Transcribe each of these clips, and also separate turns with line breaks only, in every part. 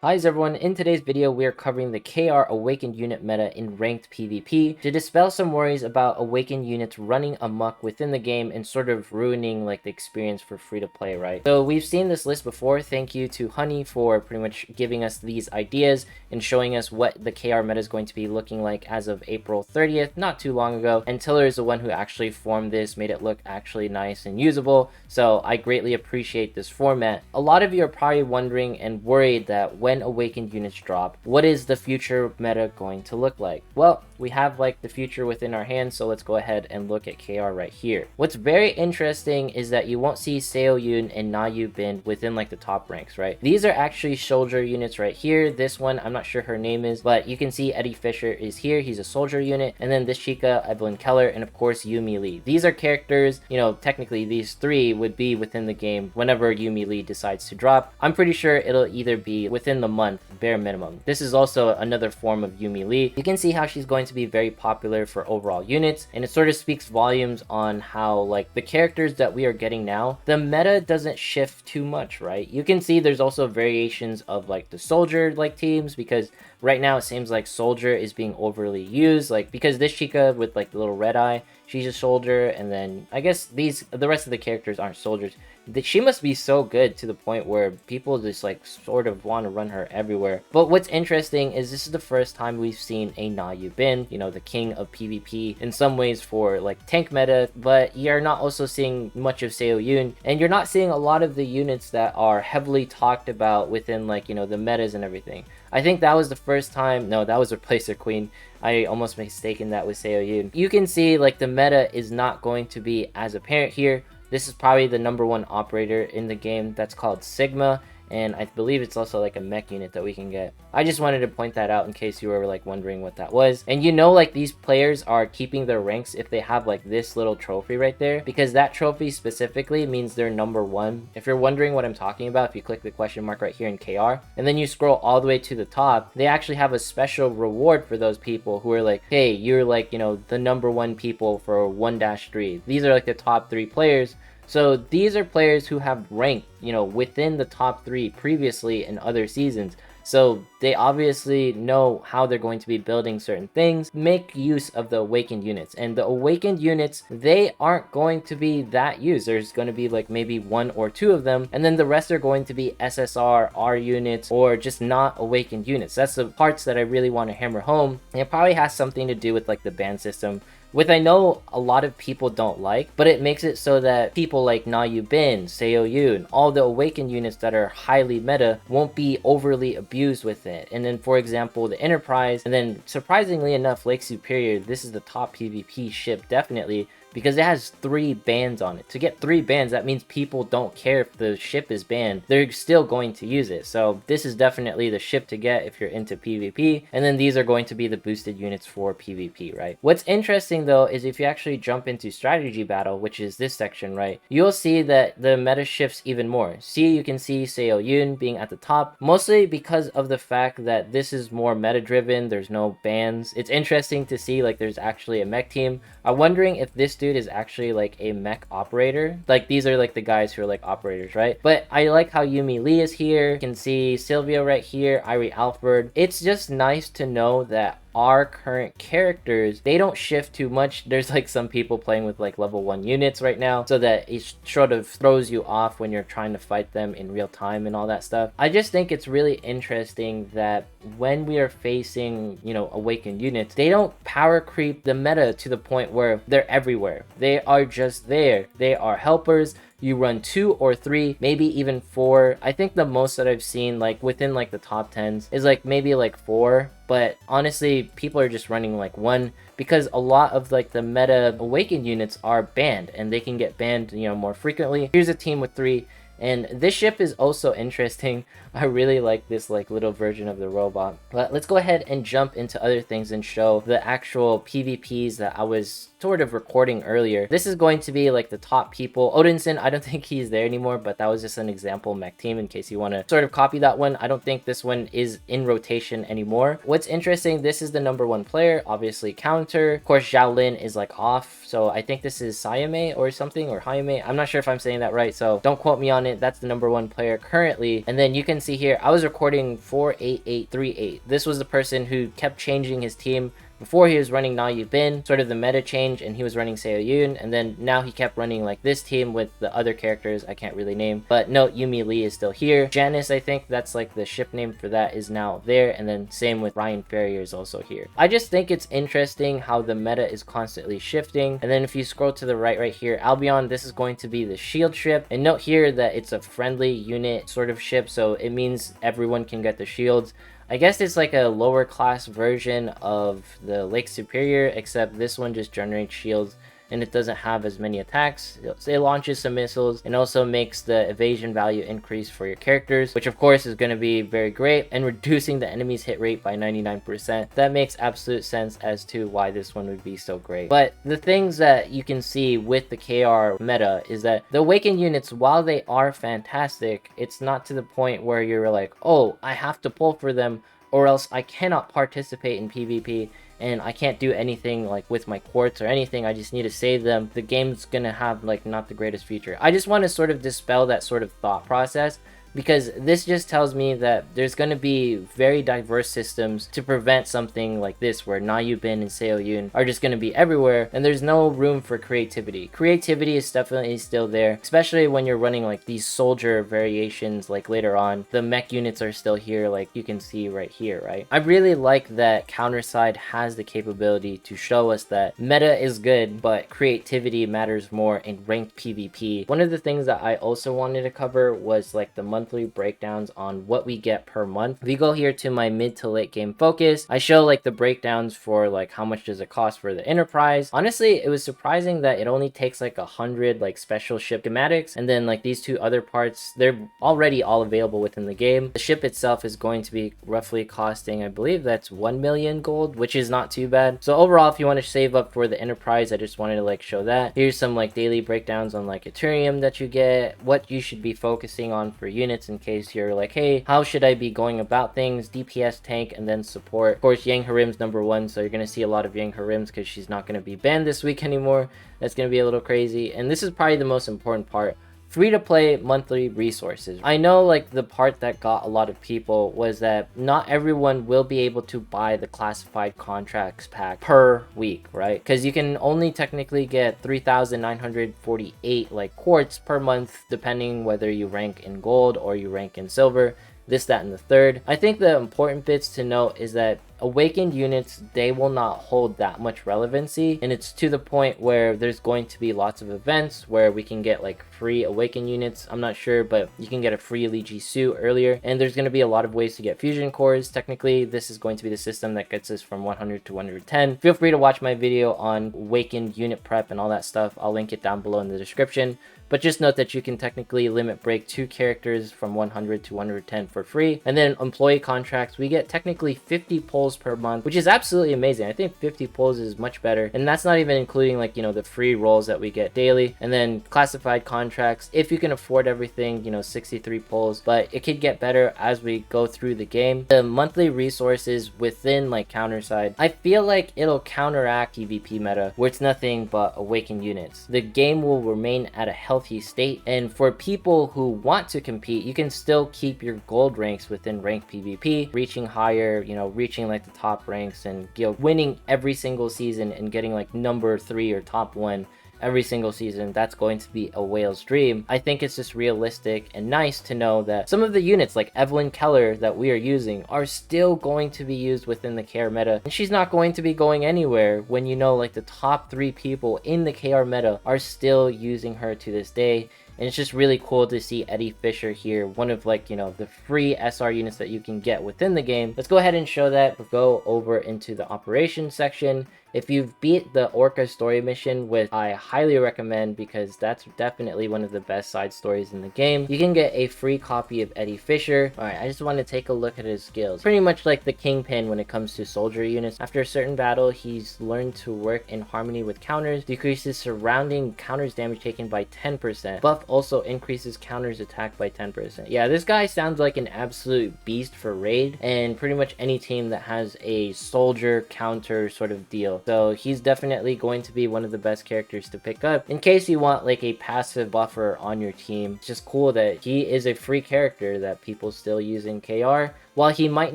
Hi everyone, in today's video we are covering the KR Awakened unit meta in ranked PvP to dispel some worries about Awakened units running amok within the game and sort of ruining like the experience for free to play, right? So we've seen this list before. Thank you to Honey for pretty much giving us these ideas and showing us what the KR meta is going to be looking like as of April 30th, not too long ago. And Tiller is the one who actually formed this, made it look actually nice and usable. So I greatly appreciate this format. A lot of you are probably wondering and worried that when Awakened units drop, what is the future meta going to look like? Well, we have like the future within our hands, so let's go ahead and look at KR right here. What's very interesting is that you won't see Seoyun and Nayu Bin within like the top ranks, right? These are actually soldier units right here. This one, I'm not sure her name is, but you can see Eddie Fisher is here. He's a soldier unit. And then this Chica, Evelyn Keller, and of course Yumi Lee. These are characters, you know, technically these three would be within the game whenever Yumi Lee decides to drop. I'm pretty sure it'll either be within the month, bare minimum. This is also another form of Yumi Lee. You can see how she's going to be very popular for overall units, and it sort of speaks volumes on how like the characters that we are getting now, the meta doesn't shift too much, right? You can see there's also variations of like the soldier like teams, because right now it seems like soldier is being overly used, like because this Chica with like the little red eye, she's a soldier, and then I guess the rest of the characters aren't soldiers. She must be so good to the point where people just like sort of want to run her everywhere. But what's interesting is this is the first time we've seen a Nayu Bin, you know, the king of PvP in some ways for like tank meta, but you're not also seeing much of Seoyun, and you're not seeing a lot of the units that are heavily talked about within like, you know, the metas and everything. I think that was the first time. No, that was Replacer Queen. I almost mistaken that with Seoyun. You can see like the meta is not going to be as apparent here. This is probably the #1 operator in the game that's called Sigma, and I believe it's also like a mech unit that we can get. I just wanted to point that out in case you were like wondering what that was. And you know, like these players are keeping their ranks if they have like this little trophy right there, because that trophy specifically means they're #1. If you're wondering what I'm talking about, if you click the question mark right here in KR and then you scroll all the way to the top, they actually have a special reward for those people who are like, hey, you're like, you know, the #1 people for 1-3. These are like the top 3 players. So these are players who have ranked, you know, within the top 3 previously in other seasons. So they obviously know how they're going to be building certain things, make use of the Awakened units. And the Awakened units, they aren't going to be that used. There's going to be like maybe 1 or 2 of them, and then the rest are going to be SSR, R units, or just not Awakened units. That's the parts that I really want to hammer home. And it probably has something to do with like the ban system, which I know a lot of people don't like, but it makes it so that people like Nayu Bin, Seoyun, all the Awakened units that are highly meta won't be overly abused with it. And then for example, the Enterprise, and then surprisingly enough, Lake Superior, this is the top PvP ship definitely, because it has 3 bans on it. To get 3 bans, that means people don't care if the ship is banned. They're still going to use it. So this is definitely the ship to get if you're into PvP. And then these are going to be the boosted units for PvP, right? What's interesting though is if you actually jump into strategy battle, which is this section, right, you'll see that the meta shifts even more. See, you can see Seoyun being at the top, mostly because of the fact that this is more meta driven. There's no bans. It's interesting to see like there's actually a mech team. I'm wondering if this dude is actually like a mech operator. Like these are like the guys who are like operators, right? But I like how Yumi Lee is here. You can see Sylvia right here, Irie Alford. It's just nice to know that our current characters, they don't shift too much. There's like some people playing with like level 1 units right now, so that it sort of throws you off when you're trying to fight them in real time and all that stuff. I just think it's really interesting that when we are facing, you know, Awakened units, they don't power creep the meta to the point where they're everywhere. They are just there. They are helpers. You run 2 or 3, maybe even 4. I think the most that I've seen like within like the top 10s is like maybe like 4, but honestly people are just running like 1, because a lot of like the meta Awakened units are banned, and they can get banned, you know, more frequently. Here's a team with 3. And this ship is also interesting. I really like this like little version of the robot. But let's go ahead and jump into other things and show the actual PvPs that I was sort of recording earlier. This is going to be like the top people. Odinson, I don't think he's there anymore, but that was just an example mech team in case you want to sort of copy that one. I don't think this one is in rotation anymore. What's interesting, this is the #1 player, obviously counter. Of course, Zhao Lin is like off, so I think this is Sayame or something, or Hayame. I'm not sure if I'm saying that right, so don't quote me on it. it. That's the #1 player currently. And then you can see here, I was recording 48838. This was the person who kept changing his team. Before he was running Na Yu Bin, sort of the meta change, and he was running Seo Yoon, and then now he kept running like this team with the other characters I can't really name. But note, Yumi Lee is still here. Janice, I think that's like the ship name for that, is now there, and then same with Ryan Ferrier is also here. I just think it's interesting how the meta is constantly shifting. And then if you scroll to the right here, Albion, this is going to be the shield ship. And note here that it's a friendly unit sort of ship, so it means everyone can get the shields. I guess it's like a lower class version of the Lake Superior, except this one just generates shields and it doesn't have as many attacks. It launches some missiles and also makes the evasion value increase for your characters, which of course is going to be very great, and reducing the enemy's hit rate by 99%. That makes absolute sense as to why this one would be so great. But the things that you can see with the KR meta is that the Awaken units, while they are fantastic, it's not to the point where you're like, oh, I have to pull for them or else I cannot participate in PvP and I can't do anything like with my quartz or anything. I just need to save them. The game's gonna have like not the greatest future. I just want to sort of dispel that sort of thought process, because this just tells me that there's going to be very diverse systems to prevent something like this, where Na Yu Bin and Seo Yoon are just going to be everywhere and there's no room for creativity. Creativity is definitely still there, especially when you're running like these soldier variations like later on. The mech units are still here, like you can see right here, right? I really like that Counterside has the capability to show us that meta is good, but creativity matters more in ranked PvP. One of the things that I also wanted to cover was like the monthly breakdowns on what we get per month. If you go here to my mid to late game focus, I show like the breakdowns for like how much does it cost for the enterprise. Honestly, it was surprising that it only takes like 100 like special ship schematics, and then like these two other parts, they're already all available within the game. The ship itself is going to be roughly costing, I believe that's 1 million gold, which is not too bad. So overall, if you want to save up for the enterprise, I just wanted to like show that. Here's some like daily breakdowns on like Ethereum that you get, what you should be focusing on for units, in case you're like, hey, how should I be going about things? DPS, tank, and then support. Of course, Yang Harim's #1, so you're going to see a lot of Yang Harims because she's not going to be banned this week anymore. That's going to be a little crazy. And this is probably the most important part: free-to-play monthly resources. I know like the part that got a lot of people was that not everyone will be able to buy the classified contracts pack per week, right? Because you can only technically get 3,948 like quartz per month, depending whether you rank in gold or you rank in silver. This, that, and the third. I think the important bits to note is that Awakened units, they will not hold that much relevancy, and it's to the point where there's going to be lots of events where we can get like free Awakened units. I'm not sure, but you can get a free Li Ji Su earlier, and there's going to be a lot of ways to get fusion cores. Technically, this is going to be the system that gets us from 100 to 110. Feel free to watch my video on Awakened unit prep and all that stuff. I'll link it down below in the description. But just note that you can technically limit break 2 characters from 100 to 110 for free. And then employee contracts, we get technically 50 pulls per month, which is absolutely amazing. I think 50 pulls is much better. And that's not even including like, you know, the free rolls that we get daily. And then classified contracts, if you can afford everything, you know, 63 pulls. But it could get better as we go through the game. The monthly resources within like Counterside, I feel like it'll counteract PvP meta, where it's nothing but Awakened units. The game will remain at a healthy state, and for people who want to compete, you can still keep your gold ranks within ranked PvP, reaching higher, you know, reaching like the top ranks, and, you know, winning every single season and getting like #3 or top 1 every single season. That's going to be a whale's dream. I think it's just realistic and nice to know that some of the units like Evelyn Keller that we are using are still going to be used within the KR meta, and she's not going to be going anywhere when you know like the top 3 people in the KR meta are still using her to this day. And it's just really cool to see Eddie Fisher here, one of like, you know, the free SR units that you can get within the game. Let's go ahead and show that. We'll go over into the operations section. If you've beat the Orca story mission, which I highly recommend because that's definitely one of the best side stories in the game, you can get a free copy of Eddie Fisher. Alright, I just want to take a look at his skills. Pretty much like the Kingpin when it comes to soldier units. After a certain battle, he's learned to work in harmony with counters, decreases surrounding counters damage taken by 10%, buff also increases counters attack by 10%. Yeah, this guy sounds like an absolute beast for raid and pretty much any team that has a soldier counter sort of deal. So he's definitely going to be one of the best characters to pick up in case you want like a passive buffer on your team. It's just cool that he is a free character that people still use in KR. While he might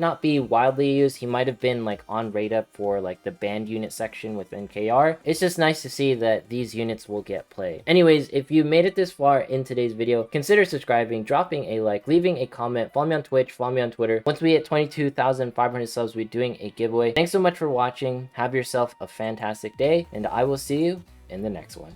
not be widely used, he might have been like on raid up for like the banned unit section within KR. It's just nice to see that these units will get play. Anyways, if you made it this far in today's video, consider subscribing, dropping a like, leaving a comment, follow me on Twitch, follow me on Twitter. Once we hit 22,500 subs, we're doing a giveaway. Thanks so much for watching. Have yourself a fantastic day, and I will see you in the next one.